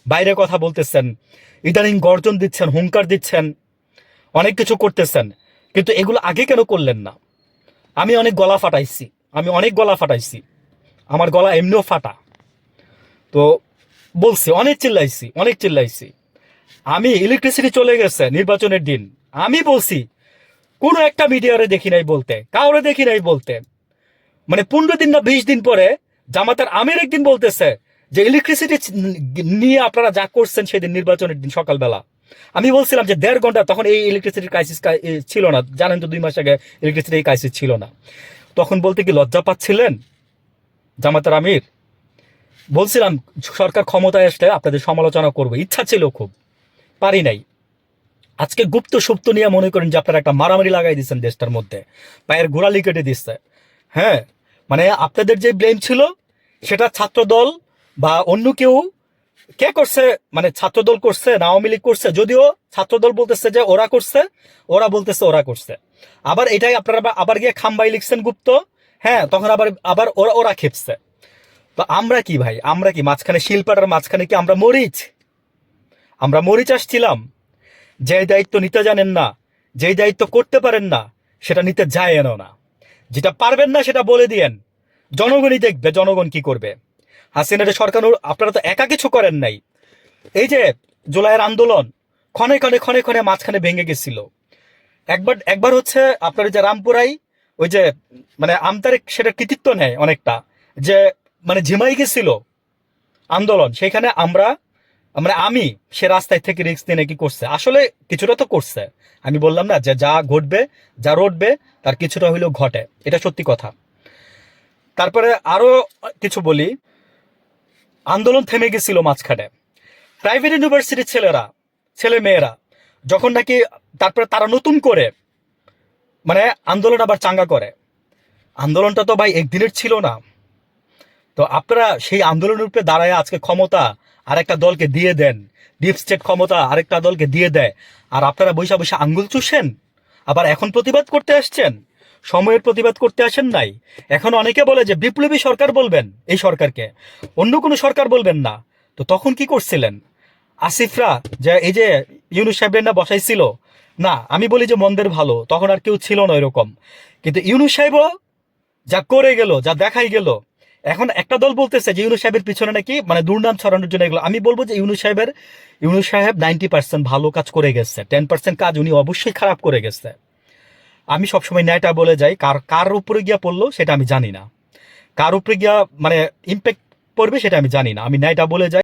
বাইরে কথা বলতেছেন, ইদানিং গর্জন দিচ্ছেন, হুঙ্কার দিচ্ছেন, অনেক কিছু করতেছেন, কিন্তু এগুলো আগে কেন করলেন না? আমি অনেক গলা ফাটাইছি, আমার গলা এমনিও ফাটা। তো বলছি, অনেক চিল্লাইছি। আমি ইলেকট্রিসিটি চলে গেছে নির্বাচনের দিন, আমি বলছি কোনো একটা মিডিয়ারে দেখি নাই বলতে, কাউরে দেখি নাই বলতে। মানে 15 দিন না 20 দিন পরে জামাতার আমির একদিন বলতেছে যে ইলেকট্রিসিটি নিয়ে আপনারা যা করছেন সেদিন নির্বাচনের দিন সকালবেলা। আমি বলছিলাম যে 1.5 ঘন্টা, তখন এই ইলেকট্রিসিটির ক্রাইসিস ছিল না, জানেন তো 2 মাস আগে ইলেকট্রিসিটির ক্রাইসিস ছিল না। তখন বলতে কি লজ্জা পাচ্ছিলেন জামাতার আমির? বলছিলাম সরকার ক্ষমতায় আসলে আপনাদের সমালোচনা করবো, ইচ্ছা ছিল খুব, পারি নাই। আজকে গুপ্ত সুপ্ত নিয়ে মনে করেন যে আপনারা একটা মারামারি লাগাই দিচ্ছেন দেশটার মধ্যে, পায়ের গোড়ালি কেটে দিচ্ছে। হ্যাঁ, মানে আপনাদের যে ব্লেম ছিল সেটা ছাত্রদল বা অন্য কেউ কে করছে, মানে ছাত্রদল করছে না আওয়ামী লীগ করছে, যদিও ছাত্রদল বলতেছে যে ওরা করছে, ওরা বলতেছে ওরা করছে। আবার এটাই আপনারা আবার গিয়ে খাম্বাই লিখছেন গুপ্ত। হ্যাঁ, তখন আবার আবার ওরা ওরা খেপছে। তো আমরা কি ভাই, আমরা কি মাঝখানে শিলপাটার মাঝখানে কি আমরা মরিচ আসছিলাম? যে দায়িত্ব নিতে জানেন না, যেই দায়িত্ব করতে পারেন না, সেটা নিতে যায় না। যেটা পারবেন না সেটা বলে দিয়েন, জনগণই দেখবে জনগণ কি করবে। হাসিনার সরকার, আপনারা তো একা কিছু করেন নাই। এই যে জুলাইয়ের আন্দোলন ক্ষণে ক্ষণে মাঝখানে ভেঙে গেছিল। একবার হচ্ছে আপনার যে রামপুরাই, ওই যে মানে আমতারেক সেটা কৃতিত্ব নেয় অনেকটা, যে মানে ঝিমাই গেছিল আন্দোলন, সেখানে আমি সে রাস্তায় থেকে রিস্ক নিয়ে নাকি করছে, আসলে কিছুটা তো করছে। আমি বললাম না যে যা ঘটবে, যা রটবে তার কিছুটা হইলেও ঘটে, এটা সত্যি কথা। তারপরে আরো কিছু বলি, আন্দোলন থেমে গেছিল মাঝখানে, প্রাইভেট ইউনিভার্সিটির ছেলে মেয়েরা যখন নাকি তারপরে তারা নতুন করে মানে আন্দোলন আবার চাঙ্গা করে। আন্দোলনটা তো ভাই একদিনের ছিল না। তো আপনারা সেই আন্দোলনের উপরে দাঁড়ায় আজকে ক্ষমতা আরেকটা দলকে দিয়ে দেন, ডিপ স্টেট ক্ষমতা আরেকটা দলকে দিয়ে দেয়, আর আপনারা বৈশা বৈশা আঙ্গুল চুষেন। আবার এখন প্রতিবাদ করতে আসছেন, সময়ের প্রতিবাদ করতে আসেন নাই। এখন অনেকে বলে যে বিপ্লবী সরকার বলবেন এই সরকারকে, অন্য কোনো সরকার বলবেন না। তো তখন কি করছিলেন আসিফরা, যে এই যে ইউনুস সাহেবের না বসাইছিল না, আমি বলি যে মন্দের ভালো, তখন আর কেউ ছিল না এরকম। কিন্তু ইউনুস সাহেবও যা করে গেল, যা দেখাই গেল, এখন একটা দল বলতেছে যে ইউনুস সাহেবের পিছনে নাকি মানে দুর্নাম ছড়ানোর জন্য এগুলো। আমি বলবো যে ইউনুস সাহেব 90% ভালো কাজ করে গেছে, 10% কাজ উনি অবশ্যই খারাপ করে গেছে। আমি সবসময় ন্যায়টা বলে যাই, কার উপরে গিয়া পড়লো সেটা আমি জানি না, কার উপরে গিয়া মানে ইম্প্যাক্ট পড়বে সেটা আমি জানি না, আমি ন্যায়টা বলে যাই।